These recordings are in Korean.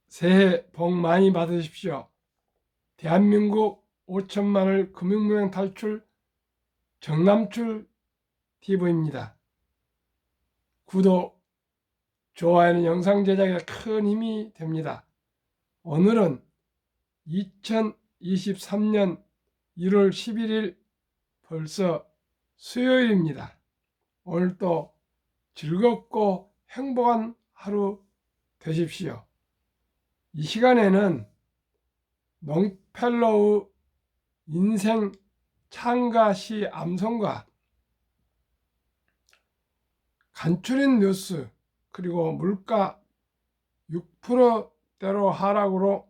새해 복 많이 받으십시오. 대한민국 5천만을 금융무명 탈출 정남출 TV입니다. 구독, 좋아요는 영상 제작에 큰 힘이 됩니다. 오늘은 2023년 1월 11일 벌써 수요일입니다. 오늘도 즐겁고 행복한 하루 되십시오. 이 시간에는 롱펠로우의 인생 창가시 암송과 간추린 뉴스 그리고 물가 6%대로 하락으로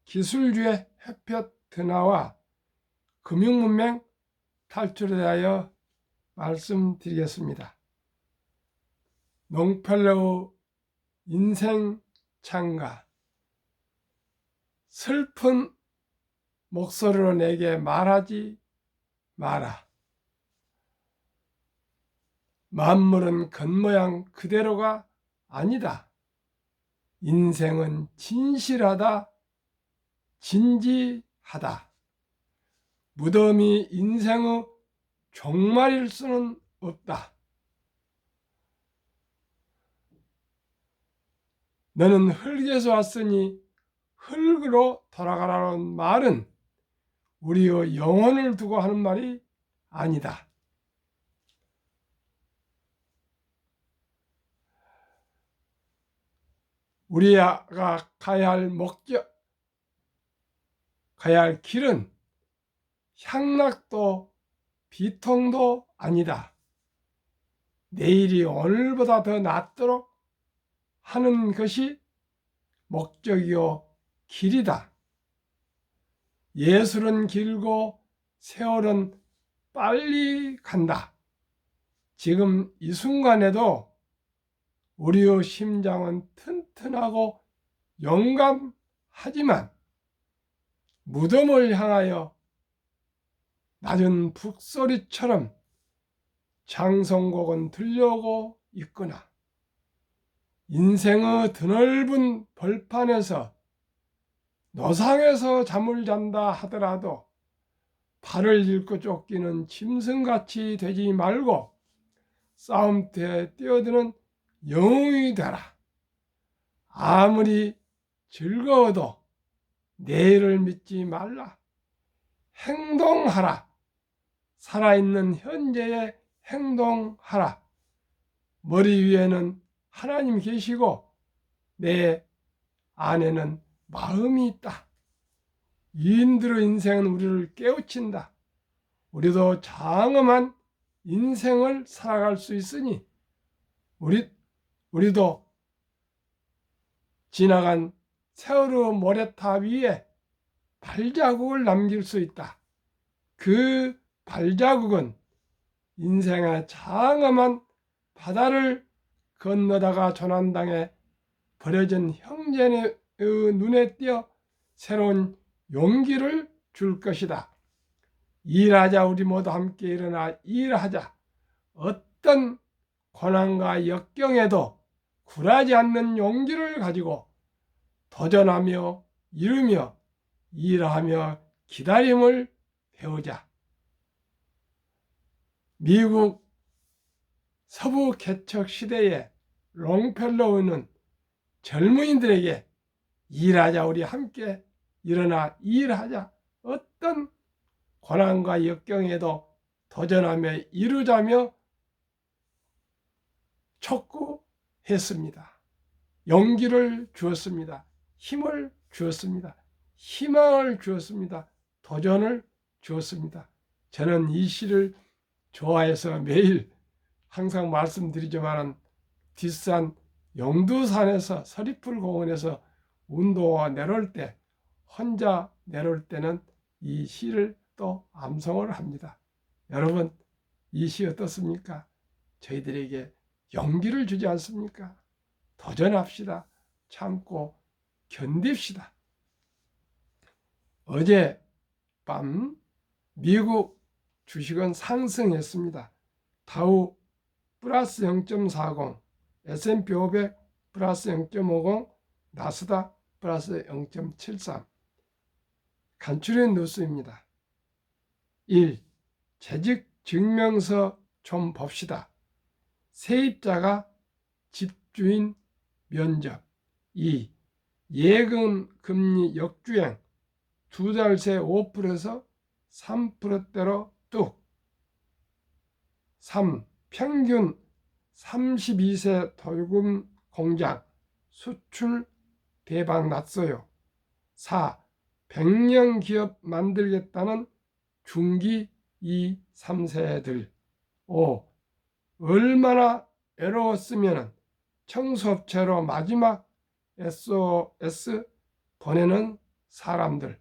기술주의 햇볕 드나와 금융문맹 탈출에 대하여 말씀드리겠습니다. 롱펠로우 인생 창가. 슬픈 목소리로 내게 말하지 마라. 만물은 겉모양 그대로가 아니다. 인생은 진실하다, 진지하다. 무덤이 인생의 종말일 수는 없다. 너는 흙에서 왔으니 흙으로 돌아가라는 말은 우리의 영혼을 두고 하는 말이 아니다. 우리가 가야 할 목적, 가야 할 길은 향락도 비통도 아니다. 내일이 오늘보다 더 낫도록 하는 것이 목적이요 길이다. 예술은 길고 세월은 빨리 간다. 지금 이 순간에도 우리의 심장은 튼튼하고 용감하지만 무덤을 향하여 낮은 북소리처럼 장성곡은 들려오고 있거나 인생의 드넓은 벌판에서 노상에서 잠을 잔다 하더라도 발을 잃고 쫓기는 짐승같이 되지 말고 싸움터에 뛰어드는 영웅이 되라. 아무리 즐거워도 내일을 믿지 말라. 행동하라. 살아있는 현재에 행동하라. 머리 위에는 하나님 계시고 내 안에는 마음이 있다. 이인들의 인생은 우리를 깨우친다. 우리도 장엄한 인생을 살아갈 수 있으니 우리도 지나간 세월의 모래탑 위에 발자국을 남길 수 있다. 그 발자국은 인생의 장엄한 바다를 건너다가 조난당해 버려진 형제의 눈에 띄어 새로운 용기를 줄 것이다. 일하자. 우리 모두 함께 일어나 일하자. 어떤 고난과 역경에도 굴하지 않는 용기를 가지고 도전하며 이루며 일하며 기다림을 배우자. 미국 서부 개척 시대의 롱펠로우는 젊은이들에게 일하자. 우리 함께 일어나 일하자. 어떤 고난과 역경에도 도전하며 이루자며 촉구했습니다. 용기를 주었습니다. 힘을 주었습니다. 희망을 주었습니다. 도전을 주었습니다. 저는 이 시를 좋아해서 매일 항상 말씀드리지만 뒷산 영두산에서 서리풀 공원에서 운동화 내려올 때 혼자 내려올 때는 이 시를 또 암송을 합니다. 여러분 이 시 어떻습니까? 저희들에게 용기를 주지 않습니까? 도전합시다. 참고 견딥시다. 어젯밤 미국 주식은 상승했습니다. 다우 플러스 0.40, S&P 500 플러스 0.50, 나스닥 플러스 0.73. 간추린 뉴스입니다. 1. 재직 증명서 좀 봅시다. 세입자가 집주인 면접. 2. 예금 금리 역주행. 2달 새 5%에서 3%대로 뚝. 3. 평균 32세 돌봄 공장 수출 대박 났어요. 4. 100년 기업 만들겠다는 중기 2, 3세들. 5. 얼마나 외로웠으면 청소업체로 마지막 SOS 보내는 사람들.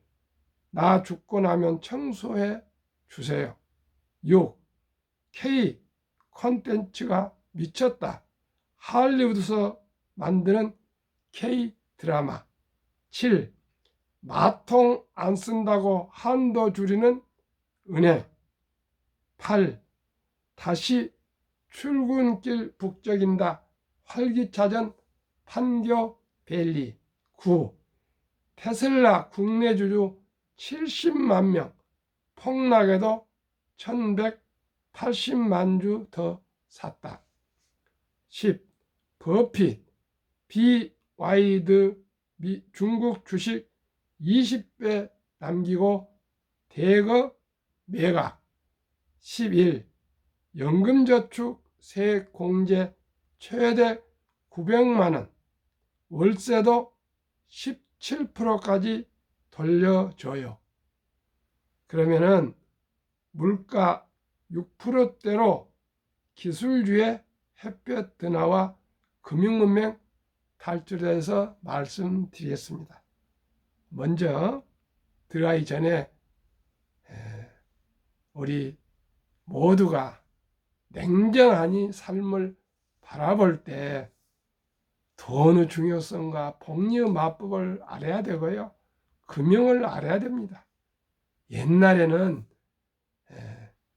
나 죽고 나면 청소해 주세요. 6. K 콘텐츠가 미쳤다. 할리우드에서 만드는 K 드라마. 7. 마통 안 쓴다고 한도 줄이는 은행. 8. 다시 출근길 북적인다. 활기차전 판교 밸리. 9. 테슬라 국내 주주 70만 명. 폭락에도 1180만 주 더 샀다. 10. 버핏 BYD 중국 주식 20배 남기고 대거 매각. 11. 연금저축 세공제 최대 900만원. 월세도 17%까지 돌려줘요. 그러면은 물가 6%대로 기술주의 햇볕 드나와 금융문맹 탈출해서 말씀드리겠습니다. 먼저 들어가기 전에 우리 모두가 냉정하니 삶을 바라볼 때 돈의 중요성과 복리의 마법을 알아야 되고요. 금융을 알아야 됩니다. 옛날에는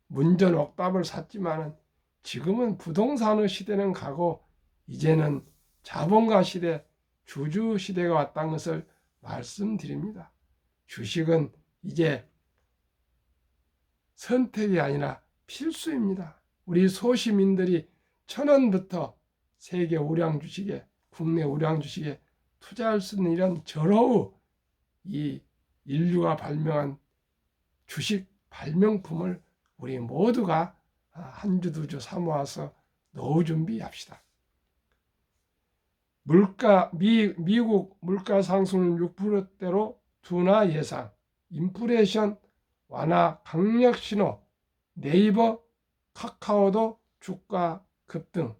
문전 옥답을 샀지만 지금은 부동산의 시대는 가고 이제는 자본가 시대, 주주 시대가 왔다는 것을 말씀드립니다. 주식은 이제 선택이 아니라 필수입니다. 우리 소시민들이 1,000원부터 세계 우량 주식에, 국내 우량 주식에 투자할 수 있는 이런 절호의 이 인류가 발명한 주식 발명품을 우리 모두가 한 주, 두 주 사모아서 노후 준비합시다. 미국 물가 상승 6%대로 둔화 예상, 인플레이션 완화 강력 신호, 네이버, 카카오도 주가 급등.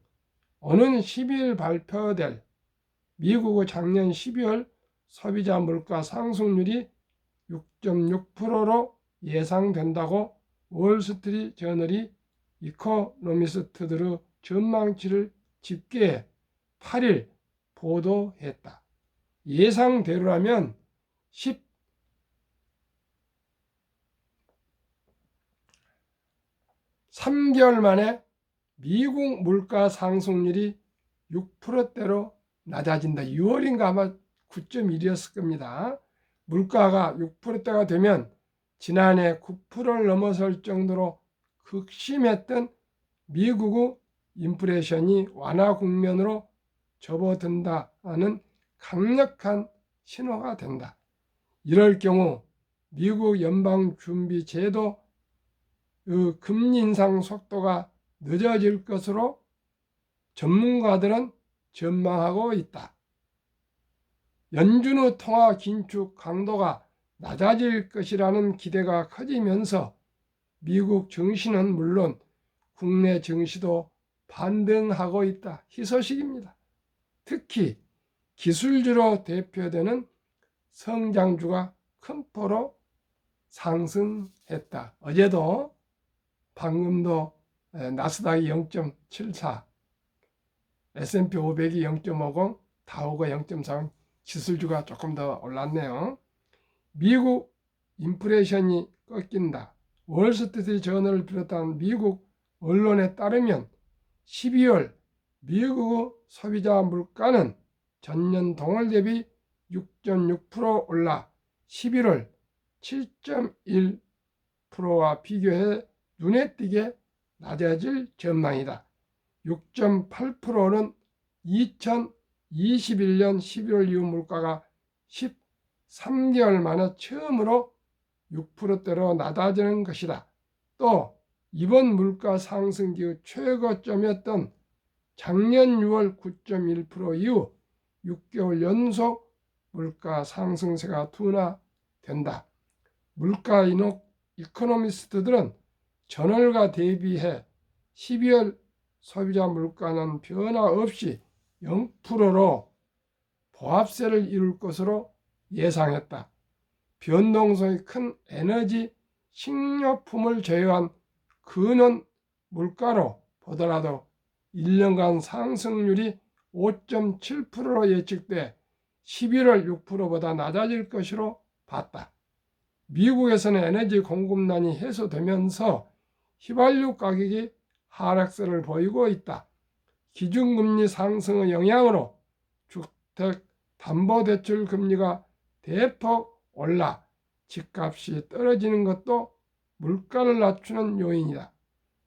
오는 12일 발표될 미국의 작년 12월 소비자 물가 상승률이 6.6%로 예상된다고 월스트리트 저널이 이코노미스트들의 전망치를 집계해 8일 보도했다. 예상대로라면 13개월 만에 미국 물가 상승률이 6%대로 낮아진다. 6월인가 아마 9.1이었을 겁니다. 물가가 6%대가 되면 지난해 9%를 넘어설 정도로 극심했던 미국의 인플레이션이 완화 국면으로 접어든다는 강력한 신호가 된다. 이럴 경우 미국 연방준비제도 금리 인상 속도가 늦어질 것으로 전문가들은 전망하고 있다. 연준의 통화 긴축 강도가 낮아질 것이라는 기대가 커지면서 미국 증시는 물론 국내 증시도 반등하고 있다. 희소식입니다. 특히 기술주로 대표되는 성장주가 큰 폭으로 상승했다. 어제도 방금도 나스닥이 0.74, S&P 500이 0.50, 다우가 0.4, 기술주가 조금 더 올랐네요. 미국 인플레이션이 꺾인다. 월스트리트 저널을 비롯한 미국 언론에 따르면 12월 미국 소비자 물가는 전년 동월 대비 6.6% 올라 11월 7.1%와 비교해 눈에 띄게 낮아질 전망이다. 6.8%는 2021년 12월 이후 물가가 13개월 만에 처음으로 6%대로 낮아지는 것이다. 또 이번 물가 상승 기후 최고점이었던 작년 6월 9.1% 이후 6개월 연속 물가 상승세가 둔화된다. 물가 이코노미스트들은 전월과 대비해 12월 소비자 물가는 변화 없이 0%로 보합세를 이룰 것으로 예상했다. 변동성이 큰 에너지, 식료품을 제외한 근원 물가로 보더라도 1년간 상승률이 5.7%로 예측돼 11월 6%보다 낮아질 것으로 봤다. 미국에서는 에너지 공급난이 해소되면서 휘발유 가격이 하락세를 보이고 있다. 기준금리 상승의 영향으로 주택담보대출 금리가 대폭 올라 집값이 떨어지는 것도 물가를 낮추는 요인이다.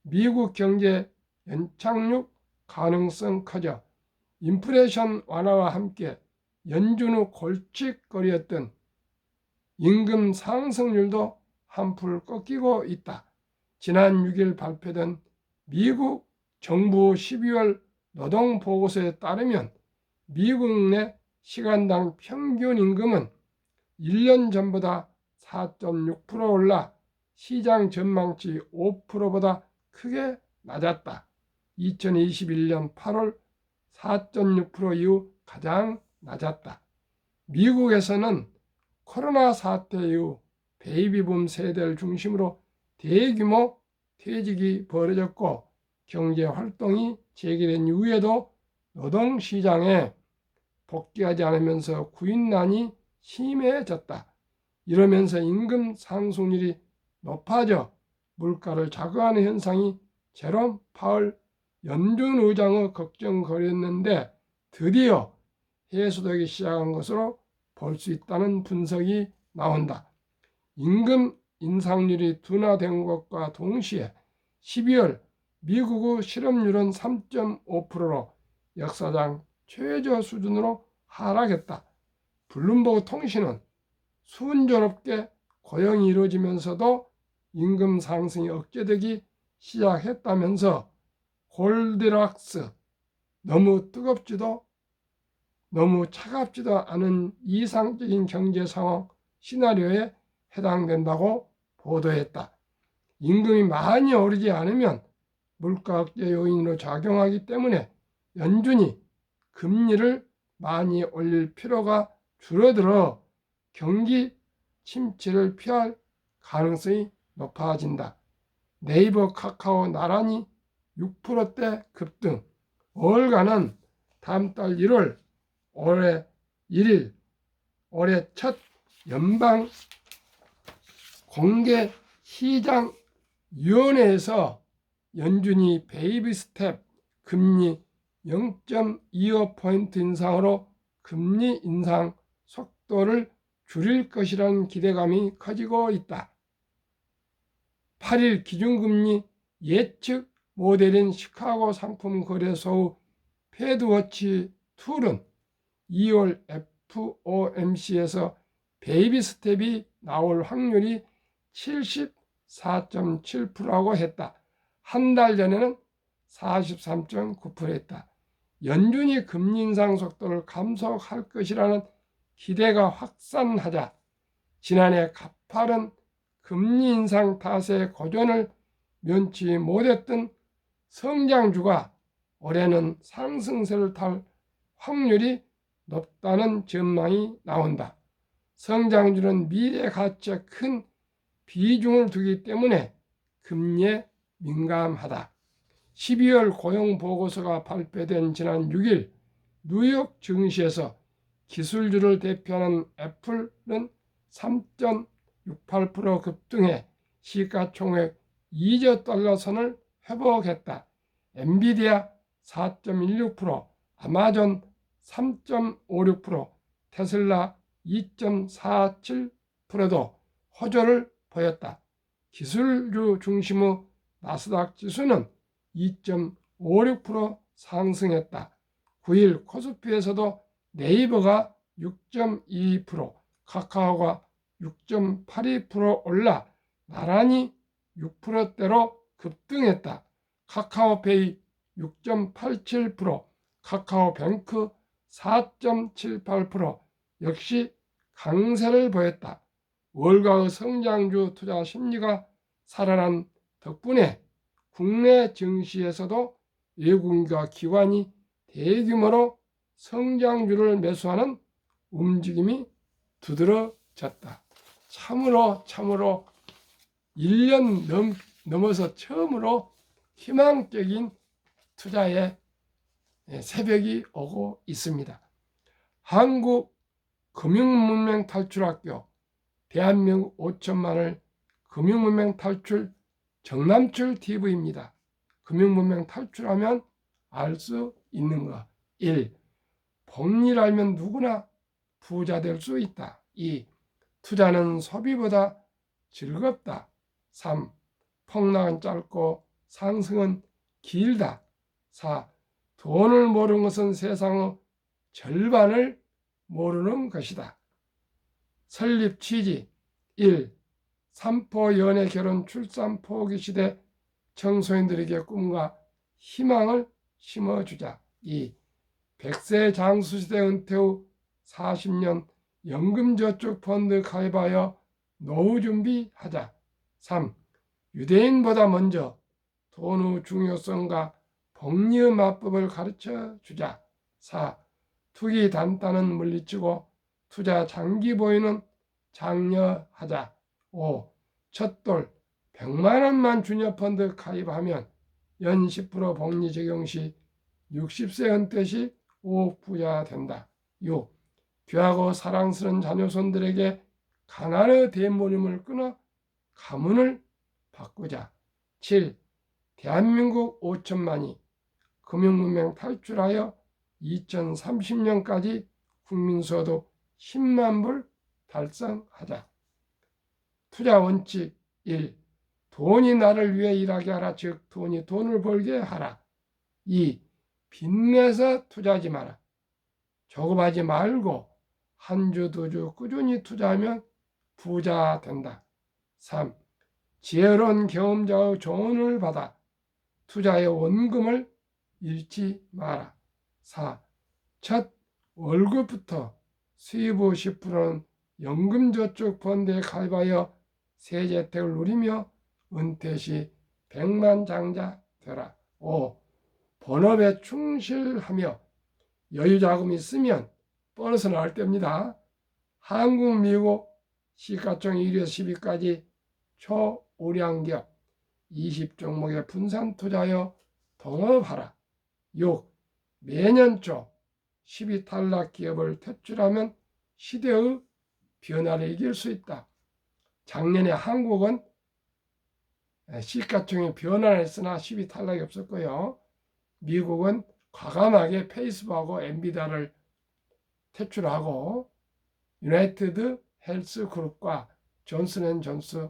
미국 경제 연착륙 가능성 커져 인플레이션 완화와 함께 연준 후 골칫거리였던 임금 상승률도 한풀 꺾이고 있다. 지난 6일 발표된 미국 정부 12월 노동보고서에 따르면 미국 내 시간당 평균 임금은 1년 전보다 4.6% 올라 시장 전망치 5%보다 크게 낮았다. 2021년 8월 4.6% 이후 가장 낮았다. 미국에서는 코로나 사태 이후 베이비붐 세대를 중심으로 대규모 퇴직이 벌어졌고 경제 활동이 재개된 이후에도 노동시장에 복귀하지 않으면서 구인난이 심해졌다. 이러면서 임금 상승률이 높아져 물가를 자극하는 현상이 제롬 파월 연준 의장의 걱정거리였는데 드디어 해소되기 시작한 것으로 볼 수 있다는 분석이 나온다. 임금 인상률이 둔화된 것과 동시에 12월 미국의 실업률은 3.5%로 역사상 최저 수준으로 하락했다. 블룸버그 통신은 순조롭게 고용이 이루어지면서도 임금 상승이 억제되기 시작했다면서 골디락스, 너무 뜨겁지도 너무 차갑지도 않은 이상적인 경제 상황 시나리오에 해당된다고 보도했다. 임금이 많이 오르지 않으면 물가 억제 요인으로 작용하기 때문에 연준이 금리를 많이 올릴 필요가 줄어들어 경기 침체를 피할 가능성이 높아진다. 네이버, 카카오 나란히 6%대 급등. 월가는 다음 달 1월 올해 1일 올해 첫 연방 공개 시장위원회에서 연준이 베이비 스텝 금리 0.25포인트 인상으로 금리 인상 속도를 줄일 것이라는 기대감이 커지고 있다. 8일 기준금리 예측 모델인 시카고 상품거래소 패드워치 툴은 2월 FOMC에서 베이비 스텝이 나올 확률이 74.7%라고 했다. 한 달 전에는 43.9%였다. 연준이 금리 인상 속도를 감속할 것이라는 기대가 확산하자 지난해 가파른 금리 인상 탓에 고전을 면치 못했던 성장주가 올해는 상승세를 탈 확률이 높다는 전망이 나온다. 성장주는 미래 가치에 큰 비중을 두기 때문에 금리에 민감하다. 12월 고용보고서가 발표된 지난 6일 뉴욕 증시에서 기술주를 대표하는 애플은 3.68% 급등해 시가총액 2조 달러 선을 회복했다. 엔비디아 4.16%, 아마존 3.56%, 테슬라 2.47%도 호조를 보였다. 기술주 중심의 나스닥 지수는 2.56% 상승했다. 9일 코스피에서도 네이버가 6.2%, 카카오가 6.82% 올라 나란히 6%대로 급등했다. 카카오페이 6.87%, 카카오뱅크 4.78% 역시 강세를 보였다. 월가의 성장주 투자 심리가 살아난 덕분에 국내 증시에서도 외국인과 기관이 대규모로 성장주를 매수하는 움직임이 두드러졌다. 참으로 1년 넘어서 처음으로 희망적인 투자의 새벽이 오고 있습니다. 한국금융문맹 탈출학교 대한민국 5천만을 금융문맹 탈출 정남출 TV입니다. 금융문맹 탈출하면 알 수 있는 것. 1. 복리를 알면 누구나 부자 될 수 있다. 2. 투자는 소비보다 즐겁다. 3. 폭락은 짧고 상승은 길다. 4. 돈을 모르는 것은 세상의 절반을 모르는 것이다. 설립 취지 1. 삼포 연애 결혼 출산 포기 시대 청소년들에게 꿈과 희망을 심어주자. 2. 100세 장수시대 은퇴 후 40년 연금저축펀드 가입하여 노후 준비하자. 3. 유대인보다 먼저 돈의 중요성과 복리의 마법을 가르쳐 주자. 4. 투기 단단은 물리치고 투자 장기 보유는 장려하자. 5. 첫돌 100만 원만 주녀 펀드 가입하면 연 10% 복리 적용 시 60세 은퇴 시 5억 부자 된다. 6. 귀하고 사랑스러운 자녀손들에게 가난의 대모님을 끊어 가문을 바꾸자. 7. 대한민국 5천만이 금융문맹 탈출하여 2030년까지 국민소득 10만 불 달성하자. 투자 원칙 1. 돈이 나를 위해 일하게 하라. 즉 돈이 돈을 벌게 하라. 2. 빚내서 투자하지 마라. 조급하지 말고 한 주, 두 주 꾸준히 투자하면 부자 된다. 3. 지혜로운 경험자의 조언을 받아 투자의 원금을 잃지 마라. 4. 첫 월급부터 수입의 10%는 연금저축펀드에 가입하여 세제 혜택을 누리며 은퇴 시 백만장자 되라. 5. 본업에 충실하며 여유자금이 있으면 보너스 나올 때입니다. 한국, 미국 시가총 1위에서 10위까지 초우량기업 20종목에 분산 투자하여 동업하라. 6. 매년 초 10위 탈락 기업을 퇴출하면 시대의 변화를 이길 수 있다. 작년에 한국은 시가총이 변화를 했으나 10위 탈락이 없었고요. 미국은 과감하게 페이스북하고 엔비디아를 퇴출하고 유나이티드 헬스 그룹과 존슨앤존스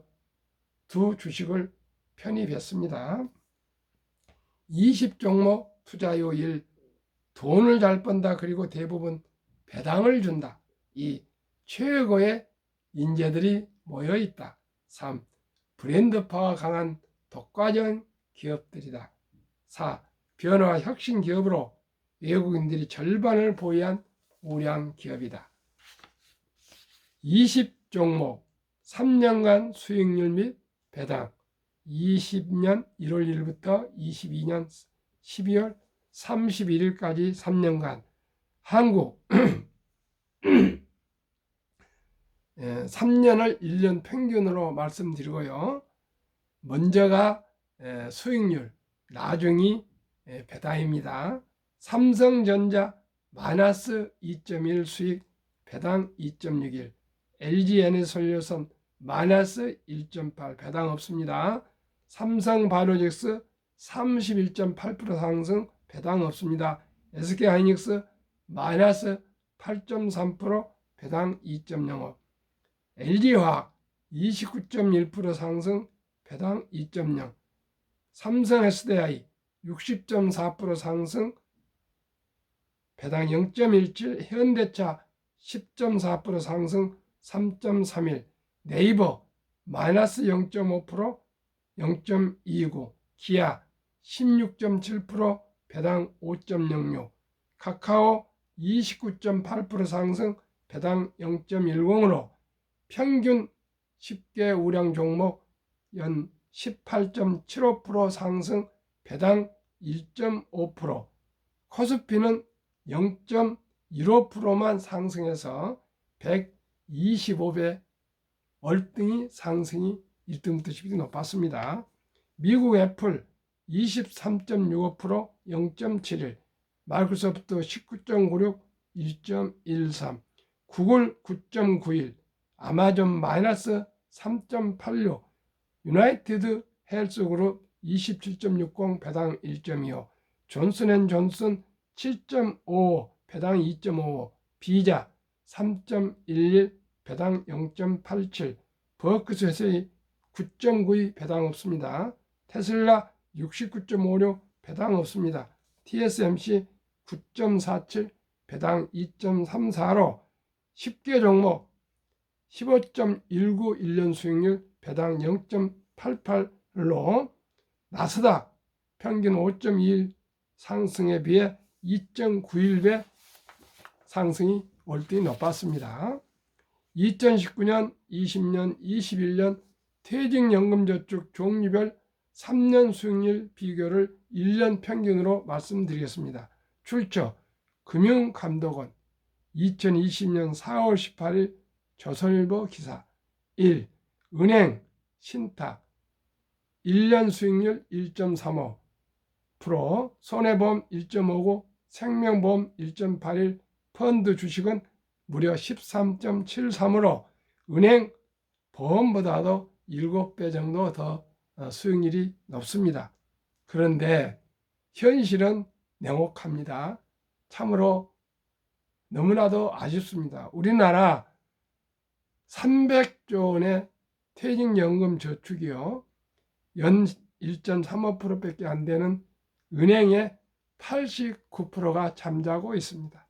두 주식을 편입했습니다. 20종목 투자요 1. 돈을 잘 번다. 그리고 대부분 배당을 준다. 2. 최고의 인재들이 모여있다. 3. 브랜드파가 강한 독과점 기업들이다. 4. 변화 혁신 기업으로 외국인들이 절반을 보유한 우량 기업이다. 20종목 3년간 수익률 및 배당 20년 1월 1일부터 22년 12월 31일까지 3년간 한국 3년을 1년 평균으로 말씀드리고요. 먼저가 수익률, 나중이 배당입니다. 삼성전자 마이너스 2.1 수익, 배당 2.61, LG에너지솔루션 마이너스 1.8 배당 없습니다. 삼성바이오로직스 31.8% 상승 배당 없습니다. SK하이닉스 마이너스 8.3%, 배당 2.05. LG화학 29.1% 상승, 배당 2.0. 삼성 SDI 60.4% 상승, 배당 0.17. 현대차 10.4% 상승, 3.31. 네이버 마이너스 0.5%, 0.29. 기아 16.7%, 배당 5.06. 카카오 29.8% 상승, 배당 0.10으로 평균 10개 우량 종목 연 18.75% 상승, 배당 1.5%. 코스피는 0.15%만 상승해서 125배 월등히 상승이 1등부터 10위 높았습니다. 미국 애플 23.65%, 0.71. 마이크로소프트 19.96, 1.13. 구글 9.91. 아마존 마이너스 3.86. 유나이티드 헬스그룹 27.60, 배당 1.25. 존슨앤존슨 7.55, 배당 2.55. 비자 3.11, 배당 0.87. 버크셔스의 9.92, 배당 없습니다. 테슬라 69.56, 배당 없습니다. TSMC 9.47, 배당 2.34로 10개 종목 15.19 1년 수익률, 배당 0.88로 나스닥 평균 5.21 상승에 비해 2.91배 상승이 월등히 높았습니다. 2019년, 20년, 21년 퇴직연금저축 종류별 3년 수익률 비교를 1년 평균으로 말씀드리겠습니다. 출처 금융감독원 2020년 4월 18일 조선일보 기사. 1. 은행 신탁 1년 수익률 1.35%, 손해보험 1.59%, 생명보험 1.81%, 펀드 주식은 무려 13.73으로 은행 보험보다도 7배 정도 더 수익률이 높습니다. 그런데 현실은 냉혹합니다. 참으로 너무나도 아쉽습니다. 우리나라 300조 원의 퇴직연금 저축이요, 연 1.35%밖에 안 되는 은행의 89%가 잠자고 있습니다.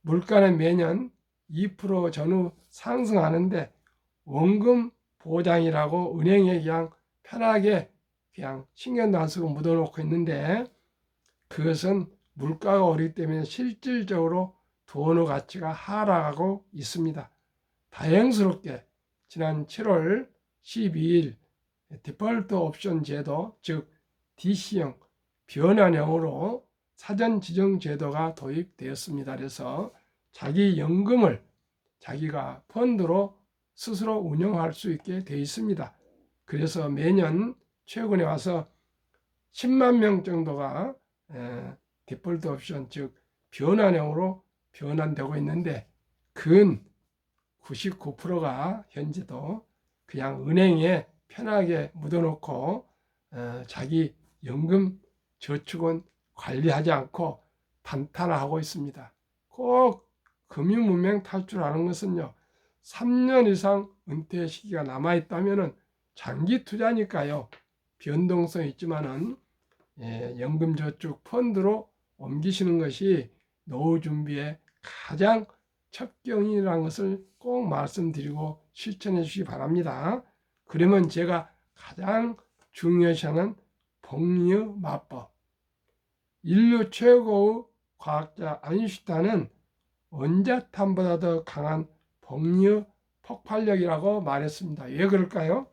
물가는 매년 2% 전후 상승하는데 원금 보장이라고 은행에 그냥 편하게 그냥 신경도 안 쓰고 묻어놓고 있는데, 그것은 물가가 오르기 때문에 실질적으로 돈의 가치가 하락하고 있습니다. 다행스럽게 지난 7월 12일 디폴트 옵션 제도, 즉 DC형 변환형으로 사전 지정 제도가 도입되었습니다. 그래서 자기 연금을 자기가 펀드로 스스로 운영할 수 있게 되어 있습니다. 그래서 매년 최근에 와서 10만 명 정도가 디폴트 옵션, 즉 변환형으로 변환되고 있는데, 근 99%가 현재도 그냥 은행에 편하게 묻어놓고 자기 연금 저축은 관리하지 않고 단타하고 있습니다. 꼭 금융문맹 탈출하는 것은요, 3년 이상 은퇴 시기가 남아있다면 장기 투자니까요, 변동성이 있지만은 연금저축 펀드로 옮기시는 것이 노후 준비에 가장 첩경이라는 것을 꼭 말씀드리고 실천해 주시기 바랍니다. 그러면 제가 가장 중요시하는 복리의 마법. 인류 최고의 과학자 아인슈타인은 원자탄보다 더 강한 복리의 폭발력이라고 말했습니다. 왜 그럴까요?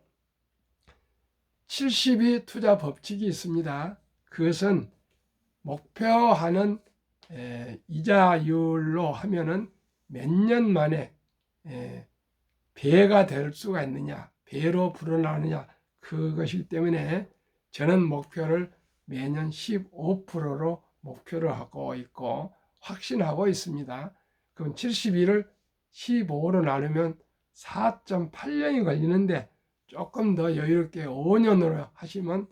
70이 투자 법칙이 있습니다. 그것은 목표하는 이자율로 하면은 몇 년 만에 배가 될 수가 있느냐, 배로 불어나느냐, 그것이기 때문에 저는 목표를 매년 15%로 목표를 하고 있고 확신하고 있습니다. 그럼 71을 15로 나누면 4.8년이 걸리는데 조금 더 여유롭게 5년으로 하시면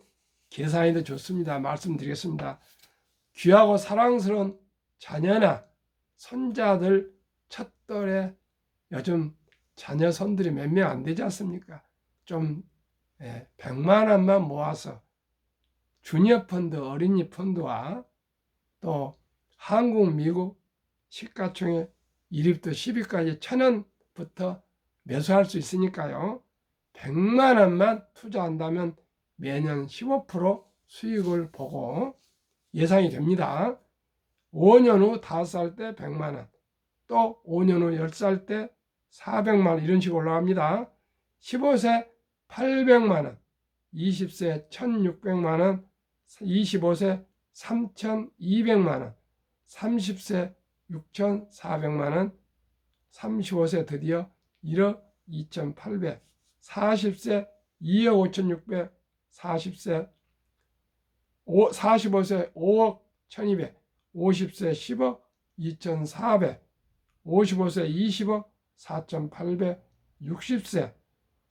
계산이 더 좋습니다. 말씀드리겠습니다. 귀하고 사랑스러운 자녀나 손자들 똘똘해. 요즘 자녀 손들이 몇 명 안 되지 않습니까? 좀 100만 원만 모아서 주니어 펀드, 어린이 펀드와 또 한국, 미국 시가총액 1위부터 10위까지 1,000원부터 매수할 수 있으니까요. 100만 원만 투자한다면 매년 15% 수익을 보고 예상이 됩니다. 5년 후 5살 때 100만 원, 또 5년 후 10살 때 400만 원 이런 식으로 올라갑니다. 15세 800만 원, 20세 1,600만 원, 25세 3,200만 원, 30세 6,400만 원, 35세 드디어 1억 2,800, 40세 2억 5,600, 45세 5억 1,200, 50세 10억 2,400, 55세 20억 4,800, 60세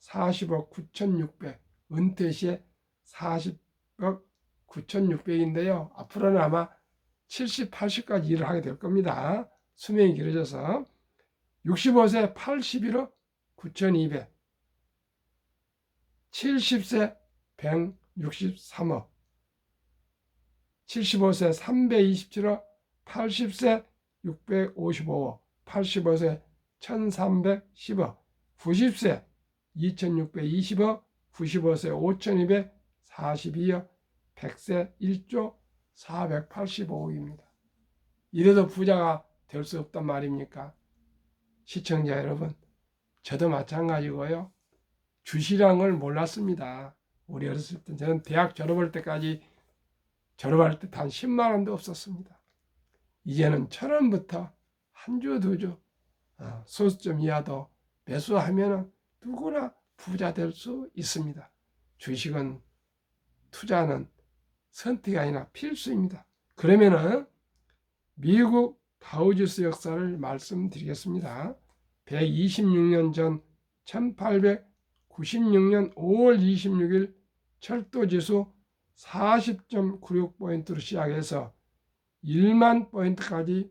40억 9,600, 은퇴 시에 40억 9,600인데요. 앞으로는 아마 70, 80까지 일을 하게 될 겁니다. 수명이 길어져서. 65세 81억 9,200, 70세 163억, 75세 327억, 80세 655억, 85세 1,310억, 90세 2,620억, 95세 5,242억, 100세 1조 485억입니다. 이래도 부자가 될 수 없단 말입니까? 시청자 여러분, 저도 마찬가지고요. 주식이란 걸 몰랐습니다. 우리 어렸을 때 저는 대학 졸업할 때 단 10만 원도 없었습니다. 이제는 1,000원부터 한 주, 두 주, 소수점 이하도 매수하면 누구나 부자 될 수 있습니다. 주식은 투자는 선택이 아니라 필수입니다. 그러면은 미국 다우지수 역사를 말씀드리겠습니다. 126년 전 1896년 5월 26일 철도지수 40.96포인트로 시작해서 1만 포인트까지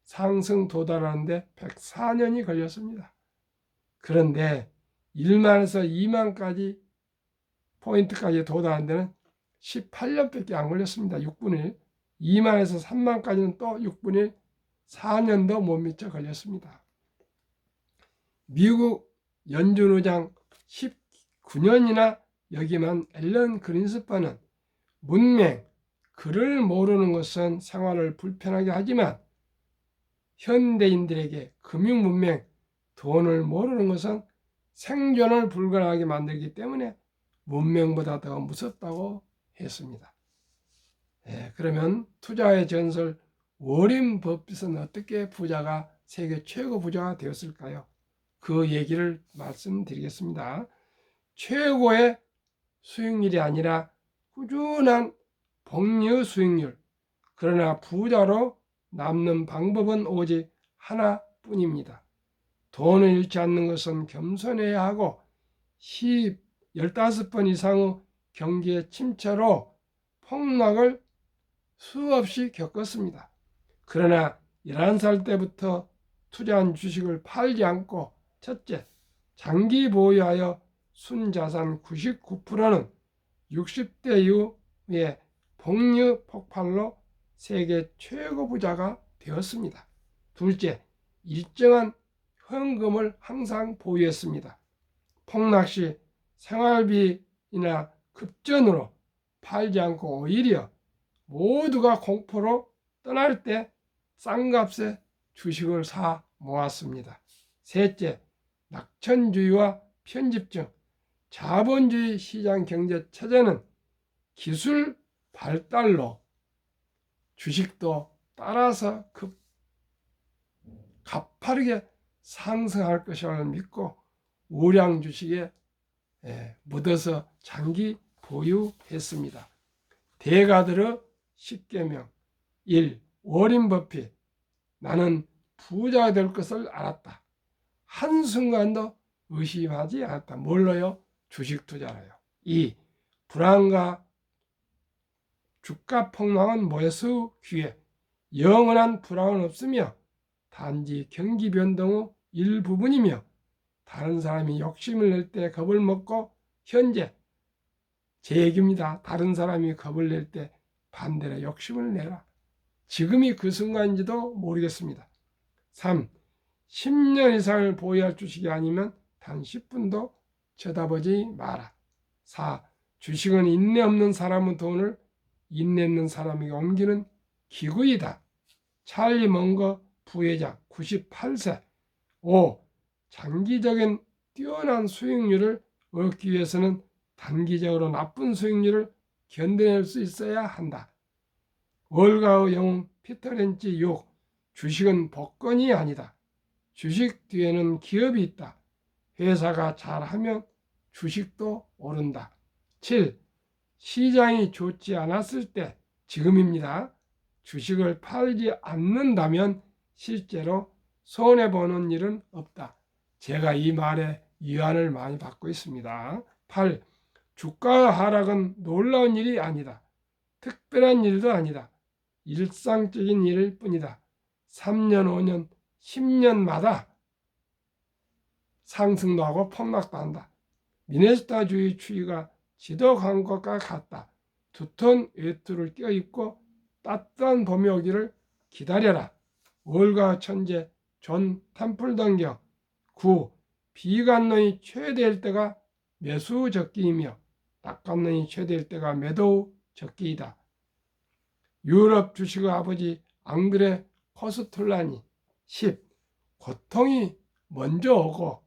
상승 도달하는데 104년이 걸렸습니다. 그런데 1만에서 2만까지 포인트까지 도달하는 데는 18년밖에 안 걸렸습니다. 6분의 1. 2만에서 3만까지는 또 6분의 1, 4년도 못 미쳐 걸렸습니다. 미국 연준의장 19년이나 여기만 앨런 그린스판은 문맹, 글을 모르는 것은 생활을 불편하게 하지만 현대인들에게 금융 문맹, 돈을 모르는 것은 생존을 불가능하게 만들기 때문에 문맹보다 더 무섭다고 했습니다. 그러면 투자의 전설 워렌 버핏은 어떻게 부자가 세계 최고 부자가 되었을까요? 그 얘기를 말씀드리겠습니다. 최고의 수익률이 아니라 꾸준한 복리 수익률, 그러나 부자로 남는 방법은 오직 하나뿐입니다. 돈을 잃지 않는 것은 겸손해야 하고 15번 이상의 경기의 침체로 폭락을 수없이 겪었습니다. 그러나 11살 때부터 투자한 주식을 팔지 않고 첫째, 장기 보유하여 순자산 99%는 60대 이후에 복리 폭발로 세계 최고 부자가 되었습니다. 둘째, 일정한 현금을 항상 보유했습니다. 폭락 시 생활비나 급전으로 팔지 않고 오히려 모두가 공포로 떠날 때 싼 값에 주식을 사 모았습니다. 셋째, 낙천주의와 편집증, 자본주의 시장 경제 체제는 기술 발달로 주식도 따라서 가파르게 상승할 것을 믿고 우량 주식에 묻어서 장기 보유했습니다. 대가들의 10계명 1. 워렌 버핏, 나는 부자가 될 것을 알았다. 한순간도 의심하지 않았다. 뭘로요? 주식 투자로요. 2. 불안과 주가 폭락은 매수 기회, 영원한 불황은 없으며 단지 경기 변동 후 일부분이며 다른 사람이 욕심을 낼 때 겁을 먹고 현재 제 얘기입니다. 다른 사람이 겁을 낼 때 반대로 욕심을 내라. 지금이 그 순간인지도 모르겠습니다. 3. 10년 이상을 보유할 주식이 아니면 단 10분도 쳐다보지 마라. 4. 주식은 인내 없는 사람의 돈을 인내 있는 사람에게 옮기는 기구이다. 찰리 먼거 부회장 98세. 5. 장기적인 뛰어난 수익률을 얻기 위해서는 단기적으로 나쁜 수익률을 견뎌낼 수 있어야 한다. 월가의 영웅 피터 렌치 6. 주식은 복권이 아니다. 주식 뒤에는 기업이 있다. 회사가 잘하면 주식도 오른다. 7. 시장이 좋지 않았을 때, 지금입니다. 주식을 팔지 않는다면 실제로 손해보는 일은 없다. 제가 이 말에 위안을 많이 받고 있습니다. 8. 주가 하락은 놀라운 일이 아니다. 특별한 일도 아니다. 일상적인 일일 뿐이다. 3년, 5년, 10년마다 상승도 하고 폭락도 한다. 미네소타주의 추위가 지독한 것과 같다. 두터운 외투를 껴입고 따뜻한 봄이 오기를 기다려라. 월가 천재 존 템플던경 9. 비관론이 최대일 때가 매수 적기이며 낙관론이 최대일 때가 매도 적기이다. 유럽 주식의 아버지 앙드레 코스툴라니 10. 고통이 먼저 오고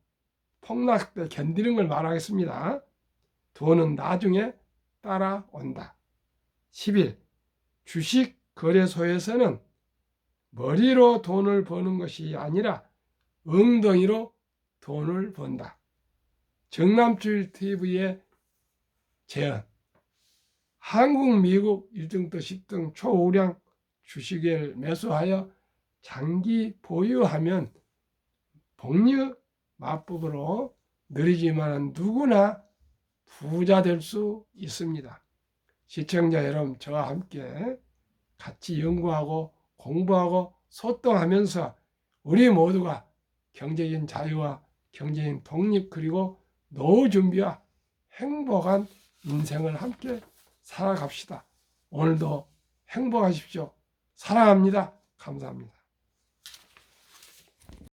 폭락 때 견디는 걸 말하겠습니다. 돈은 나중에 따라온다. 11. 주식 거래소에서는 머리로 돈을 버는 것이 아니라 엉덩이로 돈을 번다. 정남출 TV의 제안. 한국, 미국 1등급, 10등 초우량 주식을 매수하여 장기 보유하면 복리 마법으로 느리지만 누구나 부자 될 수 있습니다. 시청자 여러분, 저와 함께 같이 연구하고 공부하고 소통하면서 우리 모두가 경제적인 자유와 경제적인 독립 그리고 노후 준비와 행복한 인생을 함께 살아갑시다. 오늘도 행복하십시오. 사랑합니다. 감사합니다.